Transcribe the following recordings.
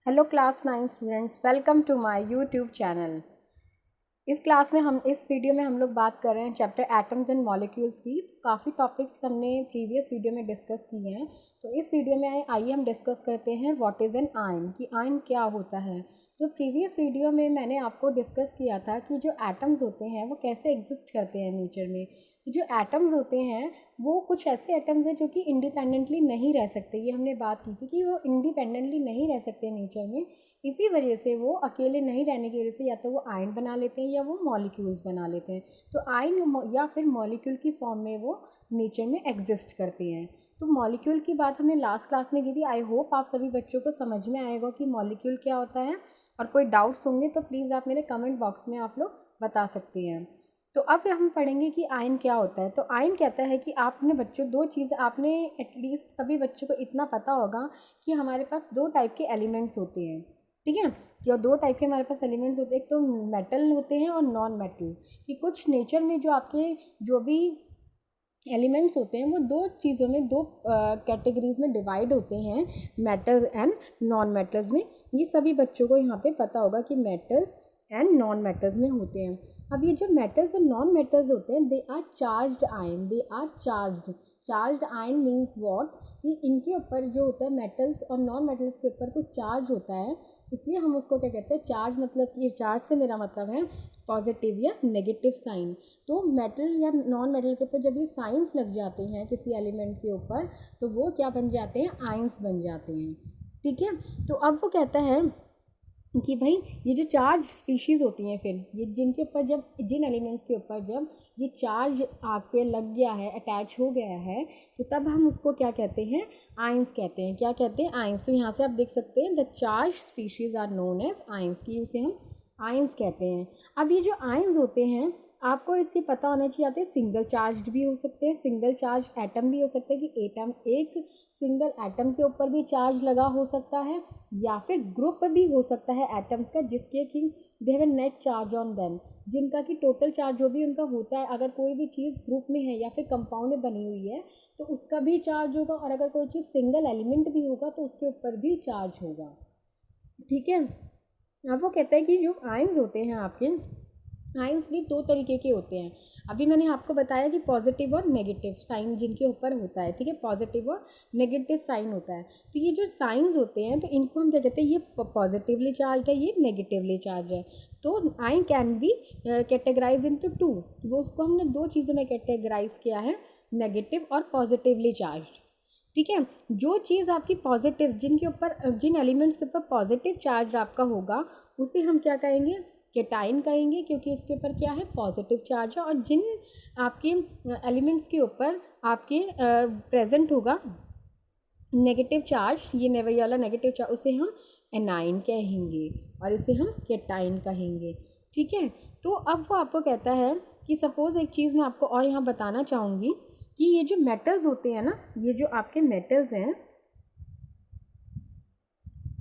Hello class 9 students, welcome to my YouTube channel. इस class में इस वीडियो में हम लोग बात कर रहे हैं चैप्टर एटम्स एंड मॉलिक्यूल्स की। तो काफ़ी टॉपिक्स हमने प्रीवियस वीडियो में डिस्कस किए हैं। तो इस वीडियो में आइए हम डिस्कस करते हैं व्हाट इज़ एन आयन, कि आयन क्या होता है। तो प्रीवियस वीडियो में मैंने आपको डिस्कस किया था कि जो एटम्स होते हैं वो कैसे एग्जिस्ट करते हैं नेचर में। तो जो एटम्स होते हैं वो कुछ ऐसे एटम्स हैं जो कि इंडिपेंडेंटली नहीं रह सकते। ये हमने बात की थी कि वो इंडिपेंडेंटली नहीं रह सकते नेचर में। इसी वजह से वो अकेले नहीं रहने की वजह से या तो वो आयन बना लेते हैं या वो मॉलिक्यूल्स बना लेते हैं। तो आयन या फिर मॉलिक्यूल की फॉर्म में वो नेचर में एग्जिस्ट करते हैं। तो मॉलिक्यूल की बात हमने लास्ट क्लास में की थी। आई होप आप सभी बच्चों को समझ में आएगा कि मॉलिक्यूल क्या होता है। और कोई डाउट्स होंगे तो प्लीज़ आप मेरे कमेंट बॉक्स में आप लोग बता सकते हैं। तो अब हम पढ़ेंगे कि आयन क्या होता है। तो आयन कहता है कि आपने बच्चों दो चीज़ आपने एटलीस्ट सभी बच्चों को इतना पता होगा कि हमारे पास दो टाइप के एलिमेंट्स होते हैं। ठीक है, कि दो टाइप के हमारे पास एलिमेंट्स होते हैं, एक तो मेटल होते हैं और नॉन मेटल। कि कुछ नेचर में जो आपके जो भी एलिमेंट्स होते हैं वो दो चीज़ों में, दो कैटेगरीज में डिवाइड होते हैं, मेटल्स एंड नॉन मेटल्स में। ये सभी बच्चों को यहाँ पे पता होगा कि मेटल्स एंड नॉन मेटल्स में होते हैं। अब ये जो मेटल्स और नॉन मेटल्स होते हैं, they are charged ion, they are charged ion means what, कि इनके ऊपर जो होता है मेटल्स और नॉन मेटल्स के ऊपर कुछ चार्ज होता है, इसलिए हम उसको क्या कहते हैं चार्ज। मतलब कि चार्ज से मेरा मतलब है पॉजिटिव या नेगेटिव साइन। तो मेटल या नॉन मेटल के ऊपर जब ये साइंस लग जाते हैं किसी एलिमेंट के ऊपर तो वो क्या बन जाते हैं, आयंस बन जाते हैं। ठीक है, तो अब वो कहता है कि भाई ये जो चार्ज स्पीशीज़ होती हैं, फिर ये जिनके ऊपर जब जिन एलिमेंट्स के ऊपर जब ये चार्ज आग पे लग गया है, अटैच हो गया है, तो तब हम उसको क्या कहते हैं, आयंस कहते हैं। क्या कहते हैं, आयंस। तो यहाँ से आप देख सकते हैं the charge species are known as ions, की उसे हम आयंस कहते हैं। अब ये जो आयंस होते हैं आपको इससे पता होना चाहिए, आते सिंगल चार्ज भी हो सकते हैं, सिंगल चार्ज एटम भी हो सकते हैं, कि एटम एक सिंगल एटम के ऊपर भी चार्ज लगा हो सकता है, या फिर ग्रुप भी हो सकता है एटम्स का जिसके कि they have a net charge on them, जिनका कि टोटल चार्ज जो भी उनका होता है, अगर कोई भी चीज़ ग्रुप में है या फिर कंपाउंड में बनी हुई है तो उसका भी चार्ज होगा, और अगर कोई चीज़ सिंगल एलिमेंट भी होगा तो उसके ऊपर भी चार्ज होगा। ठीक है, अब वो कहता है कि जो आयंस होते हैं आपके, आयंस भी दो तरीके के होते हैं। अभी मैंने आपको बताया कि पॉजिटिव और नेगेटिव साइन जिनके ऊपर होता है। ठीक है, पॉजिटिव और नेगेटिव साइन होता है। तो ये जो साइंस होते हैं तो इनको हम क्या कहते हैं, ये पॉजिटिवली चार्ज है, ये नेगेटिवली चार्ज है। तो ion can be categorise into two. वो उसको हमने दो चीज़ों में कैटेगराइज किया है, नेगेटिव और पॉजिटिवली चार्ज। ठीक है, जो चीज़ आपकी पॉजिटिव, जिनके ऊपर जिन एलिमेंट्स के ऊपर पॉजिटिव चार्ज आपका होगा उसे हम क्या कहेंगे, केटाइन कहेंगे, क्योंकि उसके ऊपर क्या है, पॉजिटिव चार्ज है। और जिन आपके एलिमेंट्स के ऊपर आपके प्रेजेंट होगा नेगेटिव चार्ज, ये ये वाला नेगेटिव चार्ज, उसे हम एनाइन कहेंगे और इसे हम केटाइन कहेंगे। ठीक है, तो अब वो आपको कहता है कि सपोज़ एक चीज़ मैं आपको और यहाँ बताना चाहूँगी कि ये जो मेटल्स होते हैं ना, ये जो आपके मेटल्स हैं,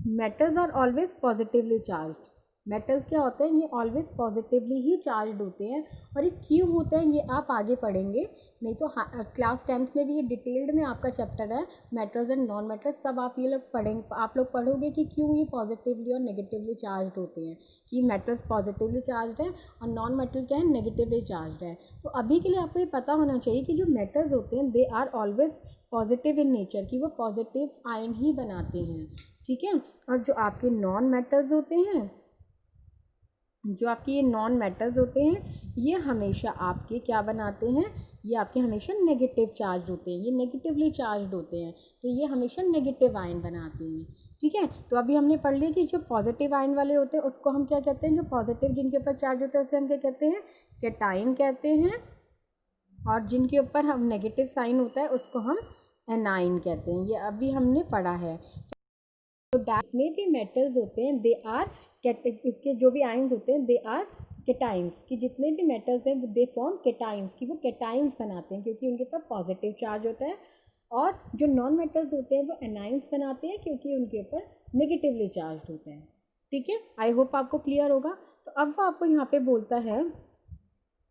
metals are always positively charged. Metals क्या होते हैं, ये ऑलवेज पॉजिटिवली ही चार्ज्ड होते हैं। और ये क्यों होते हैं ये आप आगे पढ़ेंगे, नहीं तो क्लास 10th में भी ये डिटेल्ड में आपका चैप्टर है मेटल्स एंड नॉन मेटल्स, सब आप ये लोग पढ़ेंगे, आप लोग पढ़ोगे कि क्यों ये पॉजिटिवली और नेगेटिवली चार्ज्ड होते हैं, कि मेटल्स पॉजिटिवली चार्ज्ड है और नॉन मेटल क्या है, नेगेटिवली चार्ज्ड है। तो अभी के लिए आपको ये पता होना चाहिए कि जो मेटल्स होते हैं they are always positive in nature, कि वो पॉजिटिव आयन ही बनाते हैं। ठीक है, और जो आपके नॉन मेटल्स होते हैं, जो आपके ये नॉन मेटल्स होते हैं, ये हमेशा आपके क्या बनाते हैं, ये आपके हमेशा नेगेटिव चार्ज होते हैं, ये नेगेटिवली चार्ज होते हैं, तो ये हमेशा नेगेटिव आयन बनाते हैं। ठीक है, तो अभी हमने पढ़ लिया कि जो पॉजिटिव आयन वाले होते हैं उसको हम क्या कहते हैं, जो पॉजिटिव जिनके ऊपर चार्ज होता है उसे हम क्या कहते हैं, कैटाइन कहते हैं, और जिनके ऊपर हम नेगेटिव साइन होता है उसको हम एनाइन कहते हैं। ये अभी हमने पढ़ा है। तो जितने भी मेटल्स होते हैं दे आर, उसके जो भी आयंस होते हैं दे आर केटाइंस, कि जितने भी मेटल्स हैं दे फॉर्म केटाइंस, कि वो केटाइंस बनाते हैं क्योंकि उनके ऊपर पॉजिटिव चार्ज होता है। और जो नॉन मेटल्स होते हैं वो एनाइंस बनाते हैं क्योंकि उनके ऊपर नेगेटिवली चार्ज होते हैं। ठीक है, आई होप आपको क्लियर होगा। तो अब वो आपको यहाँ पे बोलता है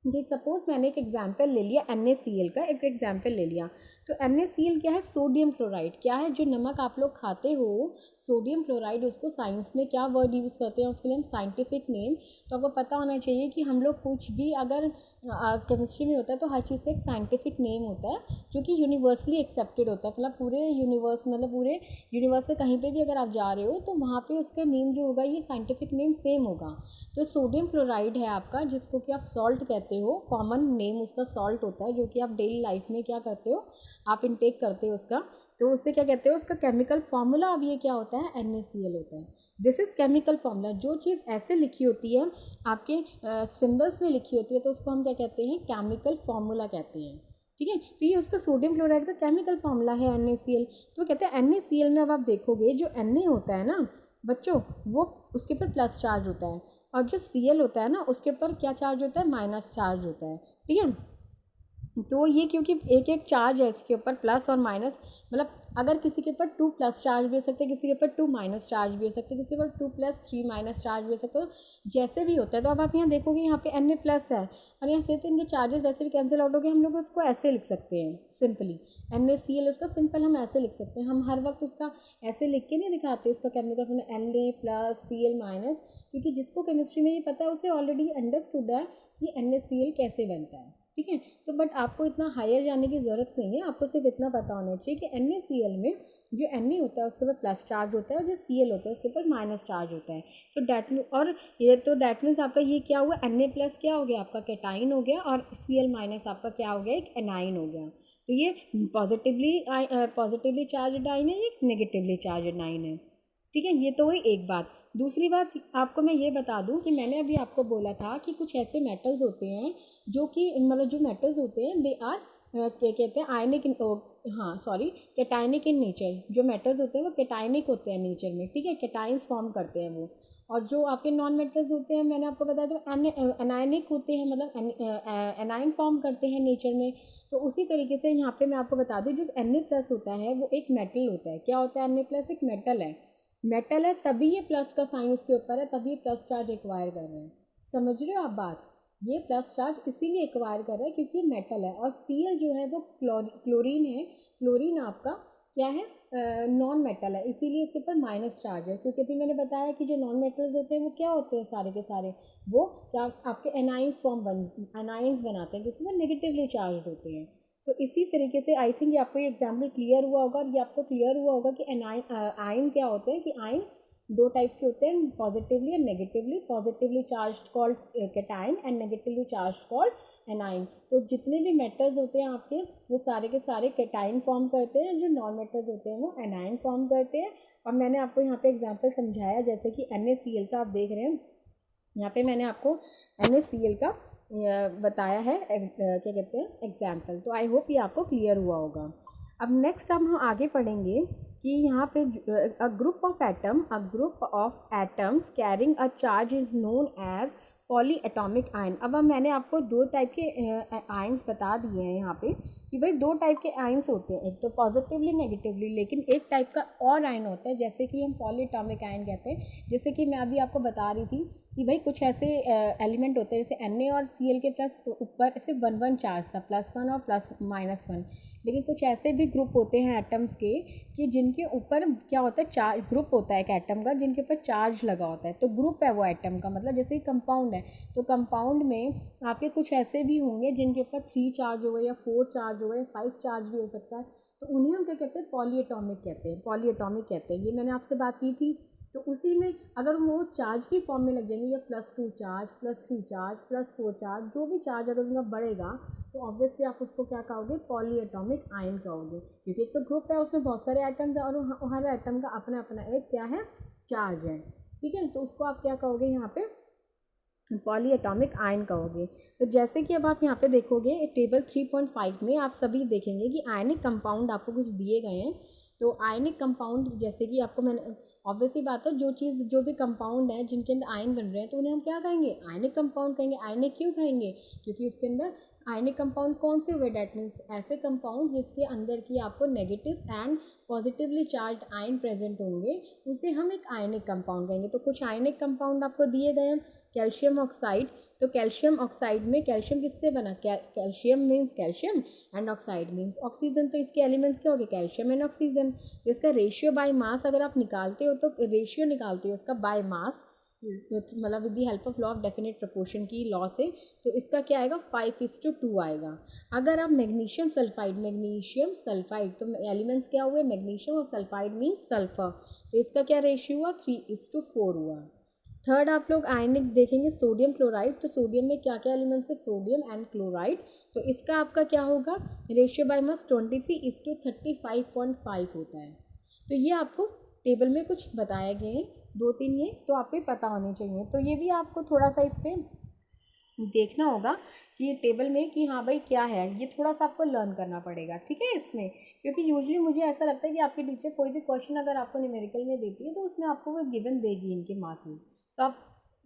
कि सपोज मैंने एक एग्जाम्पल ले लिया NaCl का, एक एग्जाम्पल ले लिया, तो NaCl क्या है, सोडियम क्लोराइड। क्या है, जो नमक आप लोग खाते हो सोडियम क्लोराइड, उसको साइंस में क्या वर्ड यूज़ करते हैं, उसके लिए हम साइंटिफिक नेम, तो आपको पता होना चाहिए कि हम लोग कुछ भी अगर केमिस्ट्री में होता है तो हर चीज़ का एक साइंटिफिक नेम होता है जो कि यूनिवर्सली एक्सेप्टेड होता है, मतलब पूरे यूनिवर्स, मतलब पूरे यूनिवर्स में कहीं पे भी अगर आप जा रहे हो तो वहाँ पे उसका नेम जो होगा ये साइंटिफिक नेम सेम होगा। तो सोडियम क्लोराइड है आपका, जिसको कि आप सॉल्ट कहते हो, कॉमन नेम उसका सॉल्ट होता है, जो कि आप डेली लाइफ में क्या करते हो, आप इनटेक करते हो उसका, तो उससे क्या कहते हो, उसका केमिकल फार्मूला अब ये क्या होता है, NaCl होता है। This is chemical formula. जो चीज़ ऐसे लिखी होती है आपके सिम्बल्स में लिखी होती है तो उसको हम क्या कहते हैं, केमिकल फार्मूला कहते हैं। ठीक है, तो ये उसका सोडियम क्लोराइड का केमिकल फार्मूला है NaCl। तो कहते हैं NaCl में अब आप देखोगे जो Na होता है ना बच्चों, वो उसके ऊपर प्लस चार्ज होता है, और जो Cl होता है ना उसके ऊपर क्या चार्ज होता है, माइनस चार्ज होता है। ठीक है, तो ये क्योंकि एक एक चार्ज है इसके ऊपर, प्लस और माइनस, मतलब अगर किसी के ऊपर 2 प्लस चार्ज भी हो सकते हैं, किसी के ऊपर 2 माइनस चार्ज भी हो सकते हैं, किसी के ऊपर 2 प्लस 3 माइनस चार्ज भी हो सकते हो, जैसे भी होता है। तो अब आप यहाँ देखोगे यहाँ पे Na प्लस है और यहाँ से तो इनके चार्जेस वैसे भी कैंसिल आउट हो गए, हम लोग उसको ऐसे लिख सकते हैं सिंपली, NaCl उसका सिंपल हम ऐसे लिख सकते हैं। हम हर वक्त उसका ऐसे लिख के नहीं दिखाते उसका chemical formula Na plus Cl minus, क्योंकि जिसको केमिस्ट्री में ये पता है उसे ऑलरेडी अंडरस्टूड है कि NaCl कैसे बनता है। ठीक है, तो बट आपको इतना हायर जाने की ज़रूरत नहीं है, आपको सिर्फ इतना पता होना चाहिए कि NaCl में जो Na होता है उसके ऊपर प्लस चार्ज होता है और जो Cl होता है उसके ऊपर माइनस चार्ज होता है। तो डैट मीन्स आपका ये क्या हुआ, Na प्लस क्या हो गया, आपका कैटाइन हो गया, और Cl माइनस आपका क्या हो गया, एक एनाइन हो गया। तो ये पॉजिटिवली चार्ज आइन है, ये नेगेटिवली चार्ज आइन है। ठीक है, ये तो हुई एक बात। दूसरी बात आपको मैं ये बता दूं कि मैंने अभी आपको बोला था कि कुछ ऐसे मेटल्स होते हैं जो कि मतलब जो मेटल्स होते हैं दे आर क्या कहते हैं, आयनिक इन, हाँ सॉरी, कैटाइनिक इन नेचर। जो मेटल्स होते हैं वो कैटाइनिक होते हैं नेचर में। ठीक है, कैटाइंस फॉर्म करते हैं वो। और जो आपके नॉन मेटल्स होते हैं मैंने आपको बताया तो एनायनिक होते हैं, मतलब एनाइन फॉर्म करते हैं नेचर में। तो उसी तरीके से यहाँ पे मैं आपको बता दूँ जो Na प्लस होता है वो एक मेटल होता है। क्या होता है, Na प्लस एक मेटल है। मेटल है तभी ये प्लस का साइन इसके ऊपर है, तभी ये प्लस चार्ज एक्वायर कर रहे हैं। समझ रहे हो आप बात, ये प्लस चार्ज इसीलिए एक्वायर कर रहा है क्योंकि ये मेटल है। और Cl जो है वो क्लोरीन है। क्लोरीन आपका क्या है, नॉन मेटल है, इसीलिए इसके ऊपर माइनस चार्ज है। क्योंकि अभी मैंने बताया कि जो नॉन मेटल्स होते हैं वो क्या होते हैं, सारे के सारे वो क्या आपके एनाइंस बनाते हैं क्योंकि वो नेगेटिवली चार्ज होते हैं। तो इसी तरीके से आई थिंक ये आपको ये एग्जाम्पल क्लियर हुआ होगा, और ये आपको क्लियर हुआ होगा कि आयन क्या होते हैं, कि आयन दो टाइप्स के होते हैं, positively and negatively. Positively charge called cation and negatively charge called A9. तो जितने भी मेटल्स होते हैं आपके वो सारे के सारे कैटाइन फॉर्म करते हैं, जो नॉन मेटल्स होते हैं वो एनाइन फॉर्म करते हैं। और मैंने आपको यहाँ पे एग्जांपल समझाया, जैसे कि NaCl का आप देख रहे हैं, यहाँ पे मैंने आपको NaCl का बताया है क्या कहते हैं एग्जाम्पल। तो आई होप ये आपको क्लियर हुआ होगा। अब नेक्स्ट हम आगे पढ़ेंगे कि यहाँ पे a group of atoms carrying a charge is known as polyatomic ion. अब मैंने आपको दो टाइप के आयन्स बता दिए हैं यहाँ पे कि भाई दो टाइप के आयन्स होते हैं, एक तो पॉजिटिवली नेगेटिवली, लेकिन एक टाइप का और आयन होता है जैसे कि हम पॉली एटॉमिक आयन कहते हैं। जैसे कि मैं अभी आपको बता रही थी कि भाई कुछ ऐसे एलिमेंट होते हैं जैसे Na और Cl के प्लस ऊपर से 1 चार्ज था, +1 और +-1। लेकिन कुछ ऐसे भी ग्रुप होते हैं एटम्स के कि जिनके ऊपर क्या होता है, चार्ज ग्रुप होता है एक एटम का जिनके ऊपर चार्ज लगा होता है। तो ग्रुप है वो एटम का, मतलब जैसे कंपाउंड है तो कंपाउंड में आपके कुछ ऐसे भी होंगे जिनके ऊपर 3 चार्ज होगा या 4 चार्ज होगा या 5 चार्ज भी हो सकता है। तो उन्हें हम क्या कहते हैं, पॉलीएटॉमिक कहते हैं। ये मैंने आपसे बात की थी। तो उसी में अगर वो चार्ज की फॉर्म में लग जाएंगे या +2 चार्ज, +3 चार्ज, +4 चार्ज, जो भी चार्ज अगर उनका बढ़ेगा तो ऑब्वियसली आप उसको क्या कहोगे, पॉलीएटॉमिक आयन कहोगे। क्योंकि एक तो ग्रुप है उसमें बहुत सारे एटम्स हैं और हर एटम का अपना अपना एक क्या है, चार्ज है। ठीक है, तो उसको आप क्या कहोगे यहाँ पे, पॉलीएटॉमिक आयन कहोगे। तो जैसे कि अब आप यहाँ पे देखोगे टेबल 3.5 में आप सभी देखेंगे कि आयनिक कंपाउंड आपको कुछ दिए गए हैं। तो आयनिक कंपाउंड जैसे कि आपको मैंने ऑब्वियसली बात है, जो भी कंपाउंड है जिनके अंदर आयन बन रहे हैं तो उन्हें हम क्या कहेंगे, आयनिक कंपाउंड कहेंगे। आयनिक क्यों कहेंगे, क्योंकि उसके अंदर आयनिक कंपाउंड कौन से हुए, डैट मीन्स ऐसे कंपाउंड जिसके अंदर की आपको negative and positively charge ion present होंगे, उसे हम एक आयनिक कंपाउंड कहेंगे। तो कुछ आयनिक कंपाउंड आपको दिए गए हैं। कैल्शियम ऑक्साइड, तो कैल्शियम ऑक्साइड में कैल्शियम किससे बना, calcium means calcium and oxide means oxygen, तो इसके एलिमेंट्स क्या हो गए, कैल्शियम एंड ऑक्सीजन। तो इसका रेशियो बाय मास अगर आप निकालते हो, तो रेशियो निकालते हो इसका बाय मास, मतलब with the help of law of definite proportion की लॉ से, तो इसका क्या आएगा 5:2 आएगा। अगर आप मैग्नीशियम सल्फाइड, तो एलिमेंट्स क्या हुए, मैग्नीशियम और सल्फाइड मीन्स सल्फर, तो इसका क्या रेशियो हुआ 3:4 हुआ। थर्ड आप लोग आयनिक देखेंगे सोडियम क्लोराइड, तो सोडियम में क्या क्या एलिमेंट्स है, सोडियम एंड क्लोराइड, तो इसका आपका क्या होगा, रेशियो बाय मास 23:35.5 होता है। तो ये आपको टेबल में कुछ बताए गए हैं, 2-3 ये तो आपको पता होने चाहिए। तो ये भी आपको थोड़ा सा इस पर देखना होगा कि ये टेबल में कि हाँ भाई क्या है, ये थोड़ा सा आपको लर्न करना पड़ेगा, ठीक है इसमें, क्योंकि यूजुअली मुझे ऐसा लगता है कि आपकी टीचर कोई भी क्वेश्चन अगर आपको न्यूमेरिकल में देती है तो उसमें आपको वो गिवन देगी इनके मासेस, तो आप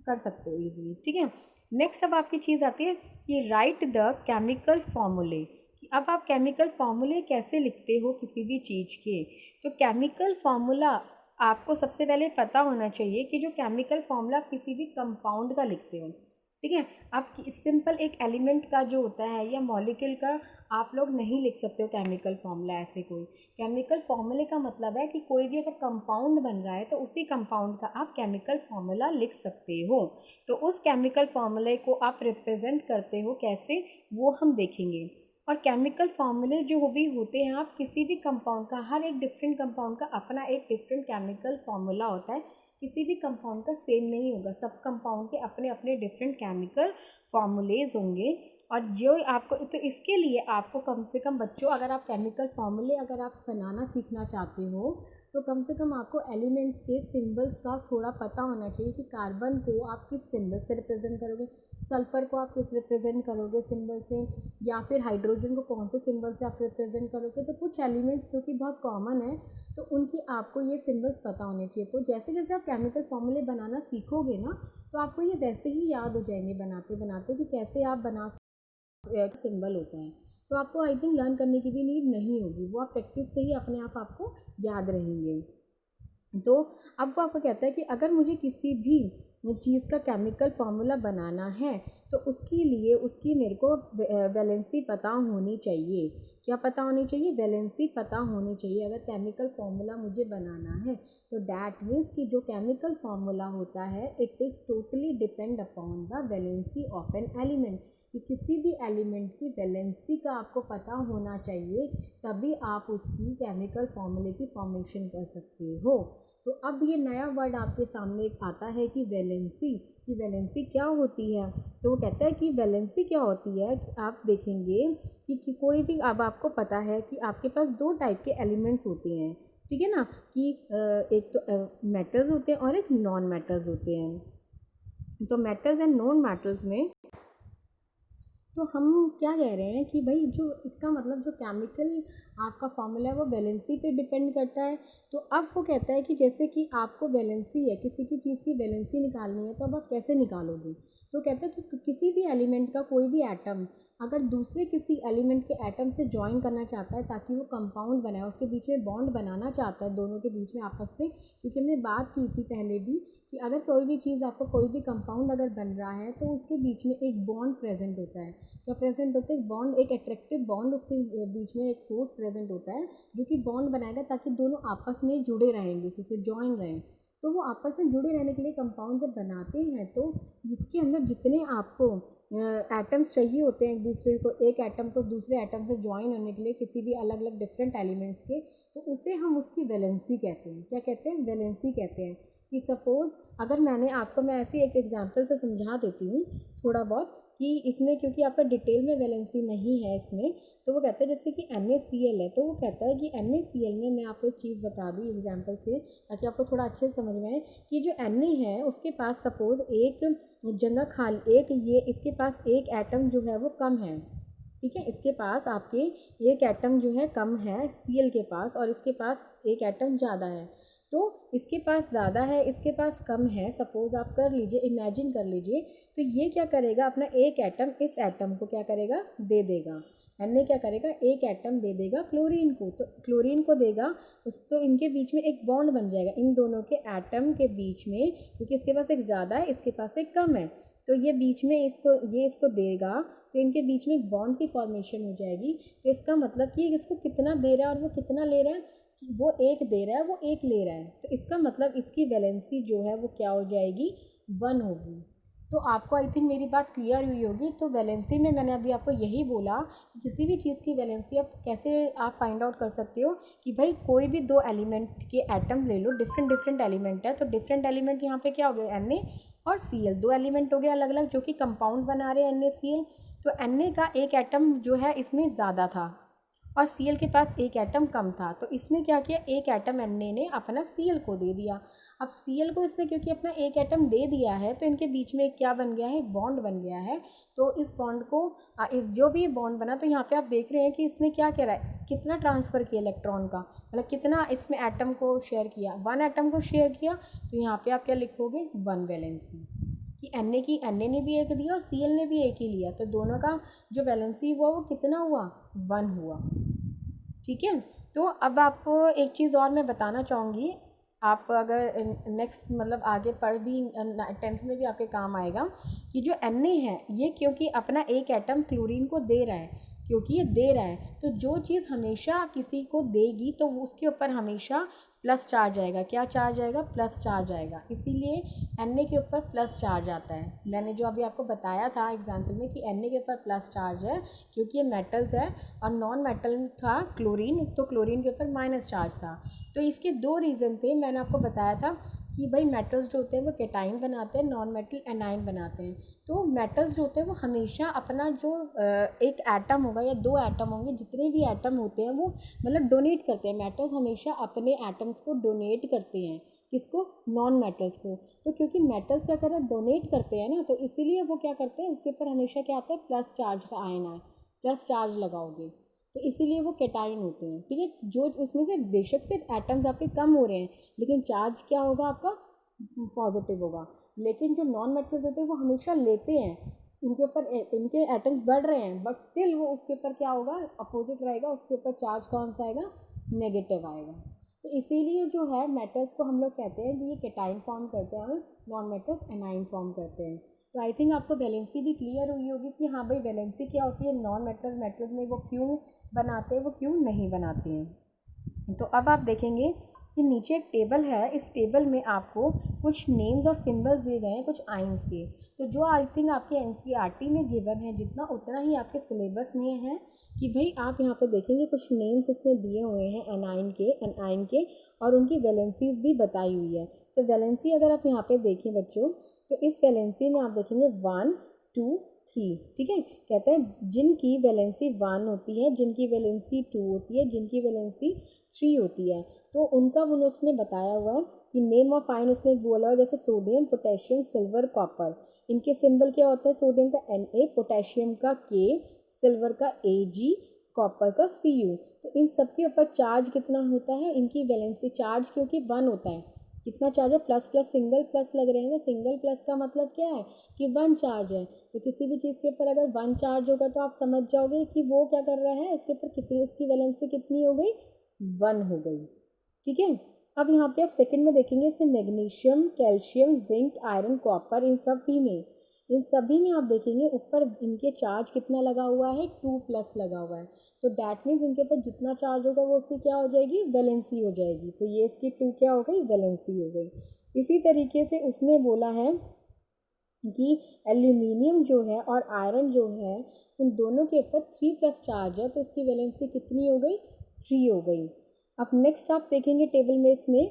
कर सकते हो इजीली, ठीक है। नेक्स्ट अब आपकी चीज़ आती है कि राइट द केमिकल फॉर्मूले, कि अब आप केमिकल फॉर्मूले कैसे लिखते हो किसी भी चीज़ के। तो केमिकल फार्मूला आपको सबसे पहले पता होना चाहिए कि जो केमिकल फार्मूला आप किसी भी कंपाउंड का लिखते हो, ठीक है। आप सिंपल एक एलिमेंट का जो होता है या मॉलिक्यूल का आप लोग नहीं लिख सकते हो केमिकल फार्मूला ऐसे कोई। केमिकल फार्मूले का मतलब है कि कोई भी अगर कंपाउंड बन रहा है तो उसी कंपाउंड का आप केमिकल फार्मूला लिख सकते हो। तो उस केमिकल फार्मूले को आप रिप्रेजेंट करते हो कैसे, वो हम देखेंगे। और केमिकल फार्मूले जो भी होते हैं, आप किसी भी कंपाउंड का, हर एक डिफरेंट कंपाउंड का अपना एक डिफरेंट केमिकल फार्मूला होता है, किसी भी कंपाउंड का सेम नहीं होगा, सब कंपाउंड के अपने अपने डिफरेंट केमिकल फार्मूलेज होंगे। और जो आपको, तो इसके लिए आपको कम से कम बच्चों, अगर आप केमिकल फार्मूले अगर आप बनाना सीखना चाहते हो तो कम से कम आपको एलिमेंट्स के सिंबल्स का थोड़ा पता होना चाहिए कि कार्बन को आप किस सिंबल से रिप्रेजेंट करोगे, सल्फ़र को आप किस रिप्रेजेंट करोगे सिंबल से, या फिर हाइड्रोजन को कौन से सिंबल से आप रिप्रेजेंट करोगे। तो कुछ एलिमेंट्स जो कि बहुत कॉमन है तो उनकी आपको ये सिंबल्स पता होने चाहिए। तो जैसे जैसे आप केमिकल फार्मूले बनाना सीखोगे ना, तो आपको ये वैसे ही याद हो जाएंगे बनाते बनाते कि कैसे आप बना सिंबल होता है। तो आपको आई थिंक लर्न करने की भी नीड नहीं होगी, वो आप प्रैक्टिस से ही अपने आप आपको याद रहेंगे। तो अब वो आपको कहता है कि अगर मुझे किसी भी चीज़ का केमिकल फार्मूला बनाना है तो उसके लिए उसकी मेरे को वैलेंसी पता होनी चाहिए। क्या पता होनी चाहिए, वैलेंसी पता होनी चाहिए अगर केमिकल फार्मूला मुझे बनाना है। तो डैट मीन्स कि जो केमिकल फार्मूला होता है it is totally depend upon the valency of an element, कि किसी भी एलिमेंट की वैलेंसी का आपको पता होना चाहिए, तभी आप उसकी केमिकल फार्मूले की फॉर्मेशन कर सकते हो। तो अब ये नया वर्ड आपके सामने एक आता है कि वैलेंसी, कि वैलेंसी क्या होती है। तो वो कहता है कि वैलेंसी क्या होती है, कि आप देखेंगे कि कोई भी, अब आपको पता है कि आपके पास 2 टाइप के एलिमेंट्स होते हैं, ठीक है ना, कि एक तो मेटल्स होते हैं और एक नॉन मेटल्स होते हैं। तो मेटल्स एंड नॉन मेटल्स में तो हम क्या कह रहे हैं कि भाई जो इसका मतलब जो केमिकल आपका फार्मूला है वो वैलेंसी पे डिपेंड करता है। तो अब वो कहता है कि जैसे कि आपको वैलेंसी है, किसी की चीज़ की वैलेंसी निकालनी है, तो अब आप कैसे निकालोगे। तो कहता है कि किसी भी एलिमेंट का कोई भी एटम अगर दूसरे किसी एलिमेंट के एटम से ज्वाइन करना चाहता है ताकि वो कंपाउंड बनाए, उसके बीच में बॉन्ड बनाना चाहता है दोनों के बीच में आपस में, क्योंकि हमने बात की थी पहले भी कि अगर कोई भी चीज़ आपको कोई भी कंपाउंड अगर बन रहा है तो उसके बीच में एक बॉन्ड प्रेजेंट होता है। क्या प्रेजेंट होता है, एक बॉन्ड, एक अट्रैक्टिव बॉन्ड, उसके बीच में एक फोर्स प्रेजेंट होता है जो कि बॉन्ड बनाएगा ताकि दोनों आपस में जुड़े रहें, किसी से ज्वाइन रहें। तो वो आपस में जुड़े रहने के लिए कंपाउंड जब बनाते हैं तो उसके अंदर जितने आपको एटम्स चाहिए होते हैं एक दूसरे को, एक एटम को दूसरे एटम से ज्वाइन होने के लिए किसी भी अलग अलग डिफरेंट एलिमेंट्स के, तो उसे हम उसकी वैलेंसी कहते हैं। क्या कहते हैं, वैलेंसी कहते हैं। कि सपोज़ अगर मैं ऐसी एक एग्जांपल से समझा देती हूँ थोड़ा बहुत कि इसमें, क्योंकि आपका डिटेल में वैलेंसी नहीं है इसमें, तो वो कहता है जैसे कि NaCl है, तो वो कहता है कि NaCl में मैं आपको एक चीज़ बता दूँ एग्जांपल से ताकि आपको थोड़ा अच्छे से समझ में आए कि जो Na है उसके पास सपोज़ एक जगह खाली, इसके पास एक एटम जो है वो कम है, ठीक है, इसके पास आपके एक एटम जो है कम है Cl के पास और इसके पास एक एटम ज़्यादा है। तो इसके पास ज़्यादा है, इसके पास कम है, सपोज़ आप कर लीजिए, इमेजिन कर लीजिए, तो ये क्या करेगा, अपना एक एटम इस एटम को क्या करेगा, दे देगा। Na क्या करेगा, एक एटम दे देगा क्लोरीन को, तो क्लोरीन को देगा उस, तो इनके बीच में एक बॉन्ड बन जाएगा, इन दोनों के एटम के बीच में, क्योंकि इसके पास एक ज़्यादा है, इसके पास एक कम है, तो ये बीच में इसको देगा, तो इनके बीच में एक बॉन्ड की फॉर्मेशन हो जाएगी। तो इसका मतलब कि इसको कितना दे रहा है और वो कितना ले रहा है, वो एक दे रहा है, वो एक ले रहा है, तो इसका मतलब इसकी वैलेंसी जो है वो क्या हो जाएगी, 1 होगी। तो आपको आई थिंक मेरी बात क्लियर हुई होगी। तो वैलेंसी में मैंने अभी आपको यही बोला कि किसी भी चीज़ की वैलेंसी आप कैसे आप फाइंड आउट कर सकते हो कि भाई कोई भी 2 एलिमेंट के एटम ले लो, डिफरेंट एलिमेंट है, तो डिफरेंट एलिमेंट यहाँ पे क्या हो गया, Na और Cl, 2 एलिमेंट हो गए अलग अलग जो कि कंपाउंड बना रहे हैं NaCl। तो Na का एक एटम जो है इसमें ज़्यादा था और Cl के पास एक एटम कम था, तो इसने क्या किया, एक एटम Na ने अपना Cl को दे दिया। अब Cl को इसने क्योंकि अपना एक एटम दे दिया है, तो इनके बीच में क्या बन गया है, बॉन्ड बन गया है। तो इस बॉन्ड को इस जो भी बॉन्ड बना, तो यहाँ पे आप देख रहे हैं कि इसने क्या करा है, कितना ट्रांसफ़र किया इलेक्ट्रॉन का, मतलब कितना इसमें एटम को शेयर किया, 1 एटम को शेयर किया। तो यहाँ पे आप क्या लिखोगे, 1 वैलेंसी, कि Na ने भी एक दिया और Cl ने भी एक ही लिया, तो दोनों का जो वैलेंसी हुआ वो कितना हुआ, 1 हुआ। ठीक है। तो अब आपको एक चीज़ और मैं बताना चाहूँगी, आप अगर नेक्स्ट मतलब आगे पढ़ भी 10th में भी आपके काम आएगा कि जो Na है ये क्योंकि अपना एक एटम क्लोरीन को दे रहा है, क्योंकि ये दे रहा है, तो जो चीज़ हमेशा किसी को देगी तो उसके ऊपर हमेशा प्लस चार्ज आएगा। क्या चार्ज आएगा, प्लस चार्ज आएगा, इसीलिए Na के ऊपर प्लस चार्ज आता है। मैंने जो अभी आपको बताया था एग्जाम्पल में कि Na के ऊपर प्लस चार्ज है क्योंकि ये मेटल्स है और नॉन मेटल था क्लोरीन, तो क्लोरीन के ऊपर माइनस चार्ज था। तो इसके 2 रीज़न थे, मैंने आपको बताया था कि भाई मेटल्स जो होते हैं वो केटाइन बनाते हैं, नॉन मेटल एनाइन बनाते हैं। तो मेटल्स जो होते हैं वो हमेशा अपना जो एक एटम होगा या 2 एटम होंगे, जितने भी एटम होते हैं वो मतलब डोनेट करते हैं। मेटल्स हमेशा अपने एटम्स को डोनेट करते हैं, किसको, नॉन मेटल्स को। तो क्योंकि मेटल्स क्या कर रहे हैं, डोनेट करते हैं ना, तो इसीलिए वो क्या करते हैं, उसके ऊपर हमेशा क्या आता है, प्लस चार्ज का आयन है, प्लस चार्ज लगाओगे, तो इसीलिए वो केटाइन होते हैं। ठीक है, जो उसमें से बेशक से एटम्स आपके कम हो रहे हैं लेकिन चार्ज क्या होगा आपका, पॉजिटिव होगा। लेकिन जो नॉन मेटल्स होते हैं वो हमेशा लेते हैं, इनके ऊपर इनके एटम्स बढ़ रहे हैं बट स्टिल वो उसके ऊपर क्या होगा, अपोजिट रहेगा, उसके ऊपर चार्ज कौन सा आएगा, नेगेटिव आएगा। तो इसीलिए जो है मेटल्स को हम लोग कहते हैं कि ये केटाइन फॉर्म करते हैं और नॉन मेटल्स एनाइन फॉर्म करते हैं। तो आई थिंक आपको वैलेंसी भी क्लियर हुई होगी कि हाँ भाई वैलेंसी क्या होती है, नॉन मेटल्स मेटल्स में वो क्यों बनाते हैं, वो क्यों नहीं बनाते हैं। तो अब आप देखेंगे कि नीचे एक टेबल है, इस टेबल में आपको कुछ नेम्स और सिंबल्स दिए गए हैं कुछ आइंस के। तो जो आई थिंक आपके NCERT में गिवन है जितना, उतना ही आपके सिलेबस में है कि भाई आप यहाँ पे देखेंगे कुछ नेम्स इसमें दिए हुए हैं एनाइन के और उनकी वैलेंसीज भी बताई हुई है। तो वैलेंसी अगर आप यहाँ पे देखें बच्चों, तो इस वैलेंसी में आप देखेंगे 1 2 3। ठीक है, कहते हैं जिनकी वैलेंसी 1 होती है, जिनकी वैलेंसी 2 होती है, जिनकी वैलेंसी 3 होती है, तो उनका उसने बताया हुआ है कि नेम ऑफ आयन उसने बोला है, जैसे सोडियम, पोटेशियम, सिल्वर, कॉपर। इनके सिंबल क्या होता है, सोडियम का Na, पोटेशियम का K, सिल्वर का Ag, कॉपर का Cu। तो इन सब के ऊपर चार्ज कितना होता है, इनकी वैलेंसी चार्ज क्योंकि 1 होता है, कितना चार्ज है, प्लस प्लस सिंगल प्लस लग रहे हैं ना, सिंगल प्लस का मतलब क्या है कि 1 चार्ज है। तो किसी भी चीज़ के ऊपर अगर 1 चार्ज होगा तो आप समझ जाओगे कि वो क्या कर रहा है, इसके ऊपर कितनी, उसकी वैलेंसी कितनी हो गई, 1 हो गई। ठीक है, अब यहाँ पे आप सेकंड में देखेंगे, इसमें magnesium, calcium, zinc, iron, copper, इन सभी में आप देखेंगे ऊपर इनके चार्ज कितना लगा हुआ है, 2+ लगा हुआ है। तो डैट मीन्स इनके ऊपर जितना चार्ज होगा वो उसकी क्या हो जाएगी, वैलेंसी हो जाएगी। तो ये इसकी 2 क्या हो गई, वैलेंसी हो गई। इसी तरीके से उसने बोला है कि एल्यूमिनियम जो है और आयरन जो है उन दोनों के ऊपर 3+ चार्ज है, तो इसकी वैलेंसी कितनी हो गई, 3 हो गई। अब नेक्स्ट आप देखेंगे टेबल में इसमें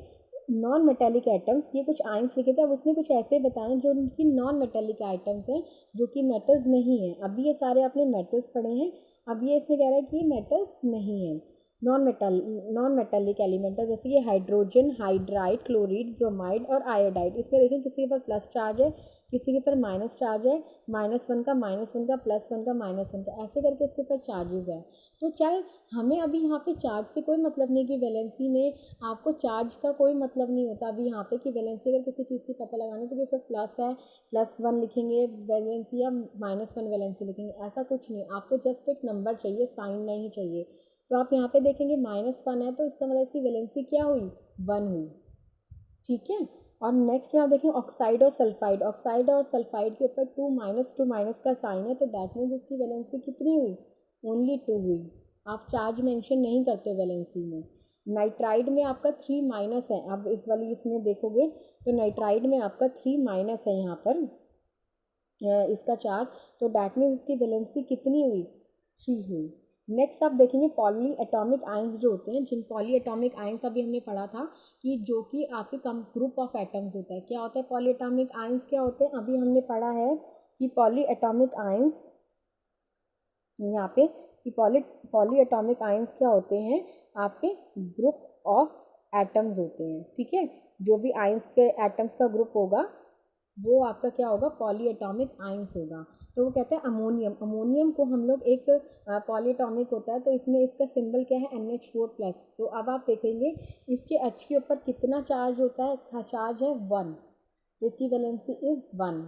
नॉन मेटेलिक आइटम्स, ये कुछ आइंस लिखे थे, अब उसने कुछ ऐसे बताए जो उनकी नॉन मेटेलिक आइटम्स हैं जो कि मेटल्स नहीं हैं। अभी ये सारे आपने मेटल्स पढ़े हैं, अब ये इसमें कह रहा है कि ये मेटल्स नहीं हैं। नॉन मेटेलिक एलिमेंट है, जैसे ये हाइड्रोजन, हाइड्राइड, क्लोरीड, ब्रोमाइड और आयोडाइड। इसमें देखें किसी के ऊपर प्लस चार्ज है, किसी के ऊपर माइनस चार्ज है, -1 का, -1 का, +1 का, -1 का, ऐसे करके इसके ऊपर चार्जेस है। तो चाहे हमें अभी यहाँ पे चार्ज से कोई मतलब नहीं कि वैलेंसी में आपको चार्ज का कोई मतलब नहीं होता अभी यहाँ पे कि वैलेंसी अगर किसी चीज़ की पता लगानी तो उसमें प्लस है, +1 लिखेंगे वैलेंसी या -1 वैलेंसी लिखेंगे, ऐसा कुछ नहीं। आपको जस्ट एक नंबर चाहिए, साइन नहीं चाहिए। तो आप यहाँ पे देखेंगे -1 है तो इसका मतलब इसकी वैलेंसी क्या हुई, 1 हुई, ठीक है। और नेक्स्ट में आप देखें ऑक्साइड और सल्फाइड, ऑक्साइड और सल्फाइड के ऊपर 2 का साइन है, तो डैट मीन्स इसकी वैलेंसी कितनी हुई, ओनली 2 हुई। आप चार्ज मेंशन नहीं करते वैलेंसी में। नाइट्राइड में आपका 3 है, अब इस वाली इसमें देखोगे तो नाइट्राइड में आपका 3 है यहाँ पर इसका चार्ज, तो डैट मीन्स इसकी वैलेंसी कितनी हुई, 3 हुई। नेक्स्ट आप देखेंगे पॉली एटॉमिक आयंस जो होते हैं, जिन पॉली एटॉमिक आयंस अभी हमने पढ़ा था कि जो कि आपके कम ग्रुप ऑफ एटम्स होता है। क्या होता है पॉली एटॉमिक आयंस, क्या होते हैं अभी हमने पढ़ा है कि पॉली एटॉमिक आयंस, यहाँ पे कि पॉली एटॉमिक आयंस क्या होते हैं, आपके ग्रुप ऑफ एटम्स होते हैं, ठीक है। जो भी आयंस के एटम्स का ग्रुप होगा वो आपका क्या होगा, पॉली एटॉमिक आयंस होगा। तो वो कहते हैं अमोनियम, अमोनियम को हम लोग एक पॉली एटॉमिक होता है तो इसमें इसका सिंबल क्या है, NH4+। तो अब आप देखेंगे इसके H के ऊपर कितना चार्ज होता है, चार्ज है 1, तो इसकी वैलेंसी इज़ 1।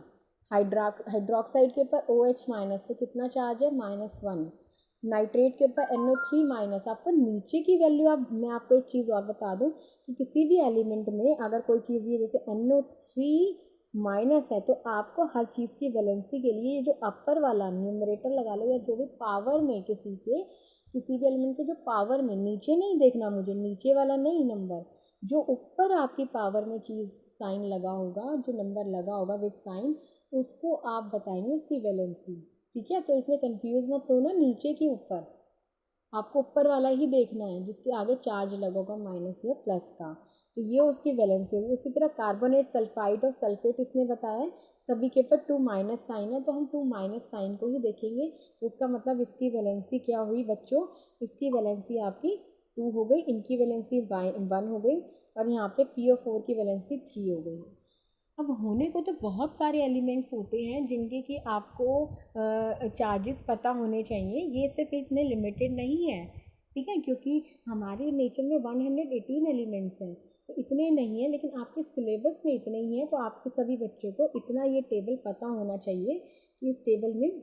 हाइड्रोक्साइड के ऊपर OH-, तो कितना चार्ज है, -1। नाइट्रेट के ऊपर NO3-। आपको नीचे की वैल्यू, आप मैं आपको एक चीज़ और बता दूं कि किसी भी एलिमेंट में अगर कोई चीज़ ये जैसे NO3- है तो आपको हर चीज़ की वैलेंसी के लिए जो अपर वाला न्यूमरेटर लगा लो या जो भी पावर में किसी भी एलिमेंट के जो पावर में, नीचे नहीं देखना मुझे, नीचे वाला नहीं नंबर, जो ऊपर आपकी पावर में चीज़ साइन लगा होगा, जो नंबर लगा होगा विद साइन, उसको आप बताएंगे उसकी वैलेंसी, ठीक है। तो इसमें कंफ्यूज मत हो ना, नीचे की ऊपर, आपको ऊपर वाला ही देखना है जिसके आगे चार्ज लगा होगा माइनस या प्लस का, तो ये उसकी वैलेंसी होगी। उसी तरह कार्बोनेट, सल्फाइड और सल्फेट इसने बताया है, सभी के ऊपर 2- साइन है, तो हम 2- साइन को ही देखेंगे। तो इसका मतलब इसकी वैलेंसी क्या हुई बच्चों, इसकी वैलेंसी आपकी 2 हो गई, इनकी वैलेंसी 1 हो गई, और यहाँ पे PO4 की वैलेंसी 3 हो गई। अब होने को तो बहुत सारे एलिमेंट्स होते हैं जिनके कि आपको चार्जेस पता होने चाहिए, ये सिर्फ इतने लिमिटेड नहीं है, ठीक है, क्योंकि हमारे नेचर में 118 एलिमेंट्स हैं, तो इतने नहीं है, लेकिन आपके सिलेबस में इतने ही हैं, तो आपके सभी बच्चों को इतना ये टेबल पता होना चाहिए कि इस टेबल में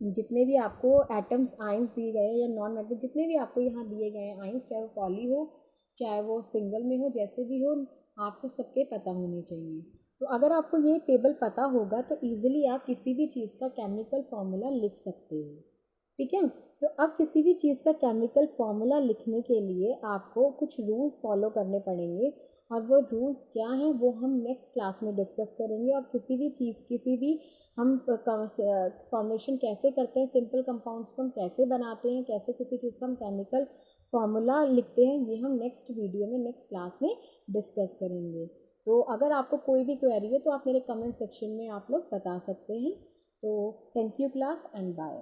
जितने भी आपको एटम्स आयंस दिए गए हैं या नॉन मेटल जितने भी आपको यहाँ दिए गए हैं आयंस, चाहे वो पॉली हो चाहे वो सिंगल में हो, जैसे भी हो, आपको सबके पता होने चाहिए। तो अगर आपको ये टेबल पता होगा तो इजीली आप किसी भी चीज़ का केमिकल फार्मूला लिख सकते हो, ठीक है। तो अब किसी भी चीज़ का केमिकल फार्मूला लिखने के लिए आपको कुछ रूल्स फॉलो करने पड़ेंगे, और वो रूल्स क्या हैं वो हम नेक्स्ट क्लास में डिस्कस करेंगे। और किसी भी हम फॉर्मेशन कैसे करते हैं, सिंपल कंपाउंड्स को हम कैसे बनाते हैं, कैसे किसी चीज़ का हम केमिकल फार्मूला लिखते हैं, ये हम नेक्स्ट वीडियो में नेक्स्ट क्लास में डिस्कस करेंगे। तो अगर आपको कोई भी क्वेरी है तो आप मेरे कमेंट सेक्शन में आप लोग बता सकते हैं। तो thank you class and bye.